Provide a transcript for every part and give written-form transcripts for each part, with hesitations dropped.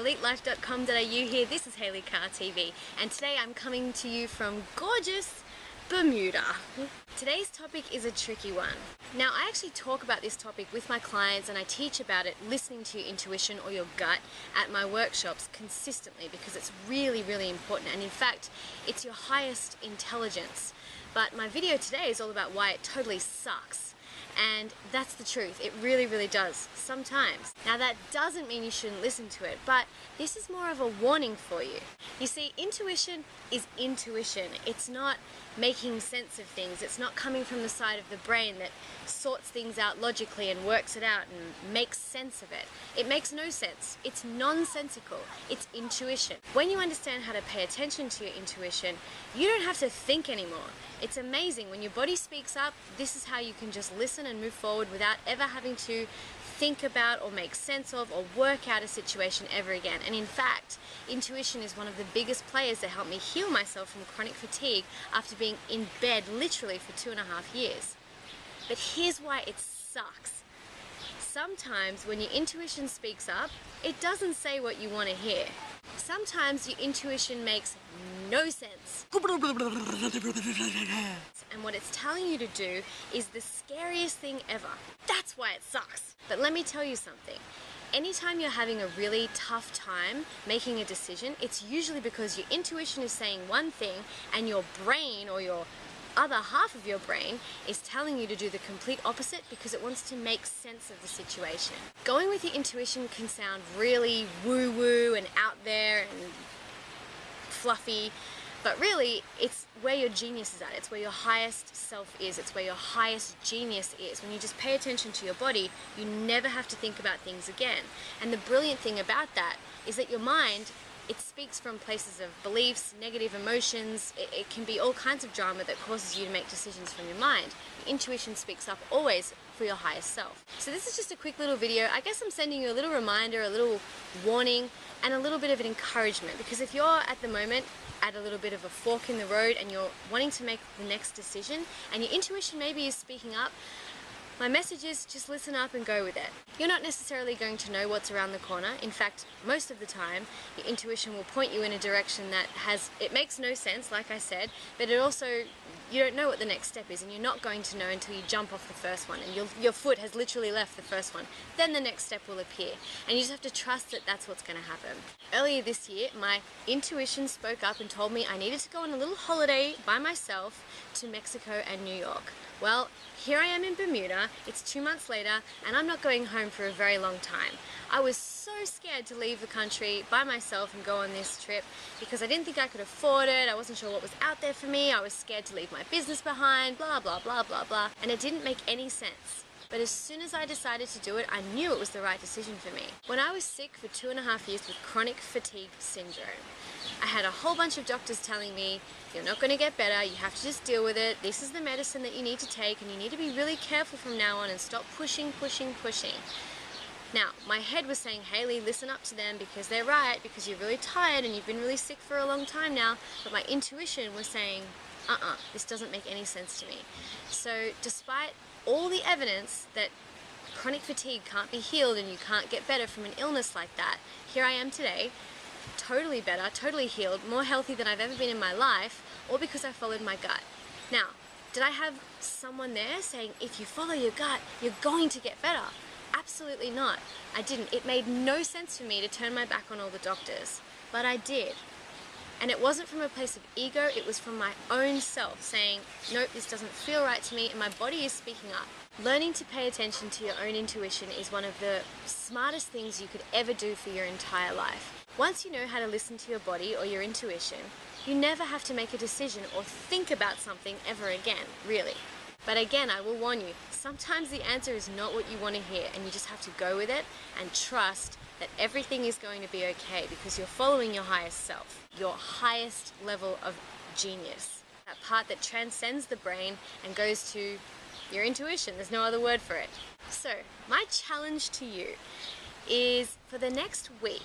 elitelife.com.au here. This is Hayley Carr TV, and today I'm coming to you from gorgeous Bermuda. Today's topic is a tricky one. Now, I actually talk about this topic with my clients and I teach about it, listening to your intuition or your gut, at my workshops consistently because it's really, really important, and in fact, it's your highest intelligence. But my video today is all about why it totally sucks. And that's the truth, it really, really does, sometimes. Now that doesn't mean you shouldn't listen to it, but this is more of a warning for you. You see, intuition is intuition. It's not making sense of things. It's not coming from the side of the brain that sorts things out logically and works it out and makes sense of it. It makes no sense. It's nonsensical. It's intuition. When you understand how to pay attention to your intuition, you don't have to think anymore. It's amazing. When your body speaks up, this is how you can just listen and move forward without ever having to think about or make sense of or work out a situation ever again. And in fact, intuition is one of the biggest players that helped me heal myself from chronic fatigue after being in bed literally for 2.5 years. But here's why it sucks. Sometimes when your intuition speaks up, it doesn't say what you want to hear. Sometimes your intuition makes no sense. And what it's telling you to do is the scariest thing ever. That's why it sucks. But let me tell you something. Anytime you're having a really tough time making a decision, it's usually because your intuition is saying one thing and your brain, or your other half of your brain, is telling you to do the complete opposite because it wants to make sense of the situation. Going with your intuition can sound really woo-woo and out there and fluffy, but really it's where your genius is at. It's where your highest self is. It's where your highest genius is. When you just pay attention to your body, you never have to think about things again. And the brilliant thing about that is that your mind, it speaks from places of beliefs, negative emotions. It can be all kinds of drama that causes you to make decisions from your mind. Your intuition speaks up always for your highest self. So this is just a quick little video. I guess I'm sending you a little reminder, a little warning, and a little bit of an encouragement, because if you're at the moment at a little bit of a fork in the road and you're wanting to make the next decision and your intuition maybe is speaking up, my message is just listen up and go with it. You're not necessarily going to know what's around the corner. In fact, most of the time, your intuition will point you in a direction that it makes no sense, like I said, but it also, you don't know what the next step is, and you're not going to know until you jump off the first one and your foot has literally left the first one. Then the next step will appear, and you just have to trust that that's what's going to happen. Earlier this year, my intuition spoke up and told me I needed to go on a little holiday by myself to Mexico and New York. Well, here I am in Bermuda, it's 2 months later, and I'm not going home for a very long time. I was so scared to leave the country by myself and go on this trip because I didn't think I could afford it, I wasn't sure what was out there for me, I was scared to leave my business behind, blah, blah, blah, blah, blah, and it didn't make any sense. But as soon as I decided to do it, I knew it was the right decision for me. When I was sick for 2.5 years with chronic fatigue syndrome, I had a whole bunch of doctors telling me, you're not going to get better, you have to just deal with it, this is the medicine that you need to take, and you need to be really careful from now on and stop pushing, pushing, pushing. Now, my head was saying, Hayley, listen up to them because they're right, because you're really tired and you've been really sick for a long time now, but my intuition was saying, this doesn't make any sense to me. So despite all the evidence that chronic fatigue can't be healed and you can't get better from an illness like that, here I am today, totally better, totally healed, more healthy than I've ever been in my life, all because I followed my gut. Now, did I have someone there saying, if you follow your gut, you're going to get better? Absolutely not. I didn't. It made no sense for me to turn my back on all the doctors, but I did. And it wasn't from a place of ego, it was from my own self saying, nope, this doesn't feel right to me, and my body is speaking up. Learning to pay attention to your own intuition is one of the smartest things you could ever do for your entire life. Once you know how to listen to your body or your intuition, you never have to make a decision or think about something ever again, really. But again, I will warn you, sometimes the answer is not what you want to hear, and you just have to go with it and trust that everything is going to be okay because you're following your highest self, your highest level of genius, that part that transcends the brain and goes to your intuition. There's no other word for it. So my challenge to you is, for the next week,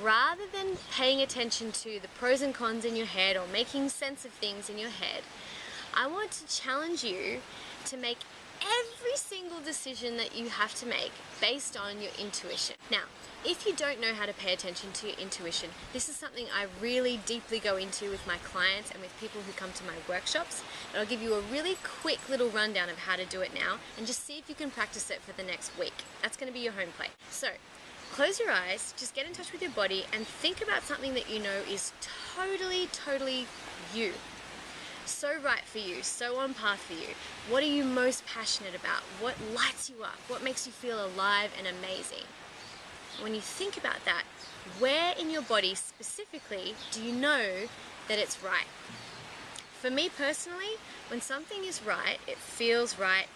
rather than paying attention to the pros and cons in your head or making sense of things in your head, I want to challenge you to make every single decision that you have to make based on your intuition. Now, if you don't know how to pay attention to your intuition, this is something I really deeply go into with my clients and with people who come to my workshops. And I'll give you a really quick little rundown of how to do it now and just see if you can practice it for the next week. That's going to be your home play. So, close your eyes, just get in touch with your body and think about something that you know is totally you. So right for you, so on path for you. What are you most passionate about? What lights you up? What makes you feel alive and amazing? When you think about that, where in your body specifically do you know that it's right? For me personally, when something is right, it feels right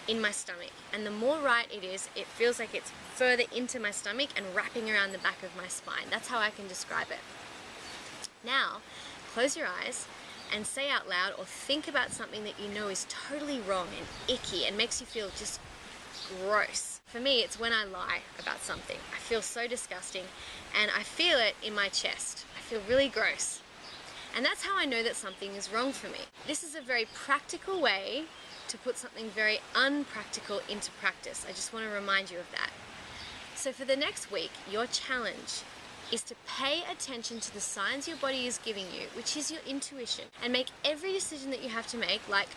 in my stomach. And the more right it is, it feels like it's further into my stomach and wrapping around the back of my spine. That's how I can describe it. Now, close your eyes and say out loud or think about something that you know is totally wrong and icky and makes you feel just gross. For me, it's when I lie about something. I feel so disgusting and I feel it in my chest. I feel really gross. And that's how I know that something is wrong for me. This is a very practical way to put something very unpractical into practice. I just want to remind you of that. So for the next week, your challenge is to pay attention to the signs your body is giving you, which is your intuition, and make every decision that you have to make like,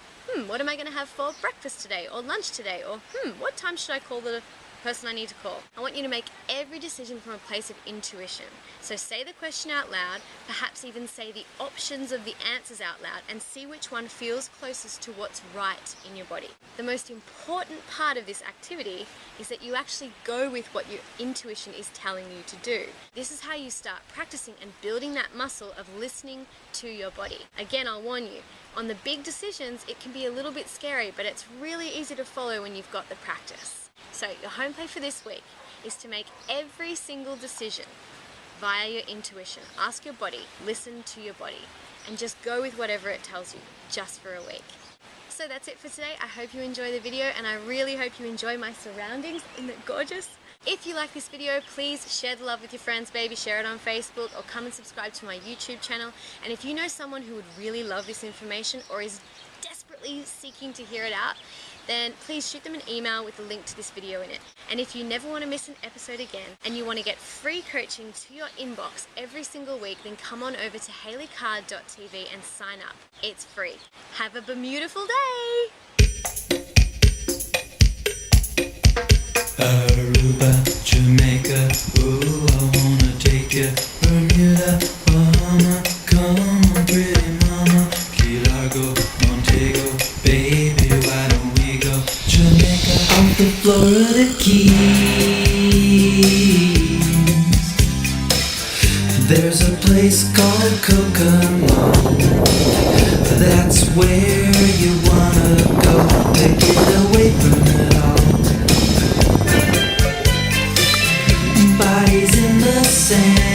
what am I going to have for breakfast today or lunch today, or what time should I call the person I need to call? I want you to make every decision from a place of intuition. So say the question out loud, perhaps even say the options of the answers out loud and see which one feels closest to what's right in your body. The most important part of this activity is that you actually go with what your intuition is telling you to do. This is how you start practicing and building that muscle of listening to your body. Again, I'll warn you, on the big decisions, it can be a little bit scary, but it's really easy to follow when you've got the practice. So your home play for this week is to make every single decision via your intuition. Ask your body, listen to your body, and just go with whatever it tells you, just for a week. So that's it for today. I hope you enjoy the video, and I really hope you enjoy my surroundings. Isn't it gorgeous? If you like this video, please share the love with your friends, baby. Share it on Facebook or come and subscribe to my YouTube channel. And if you know someone who would really love this information or is desperately seeking to hear it out, then please shoot them an email with a link to this video in it. And if you never want to miss an episode again and you want to get free coaching to your inbox every single week, then come on over to hayleycarr.tv and sign up. It's free. Have a beautiful day! Aruba, Jamaica, ooh, I wanna take you. Bermuda, Bahama, come on, pretty mama. Key Largo, Montego, baby, why don't we go? Jamaica, off the Florida Keys. There's a place called Kokomo. That's where you wanna go to get away from it all. Bodies in the sand.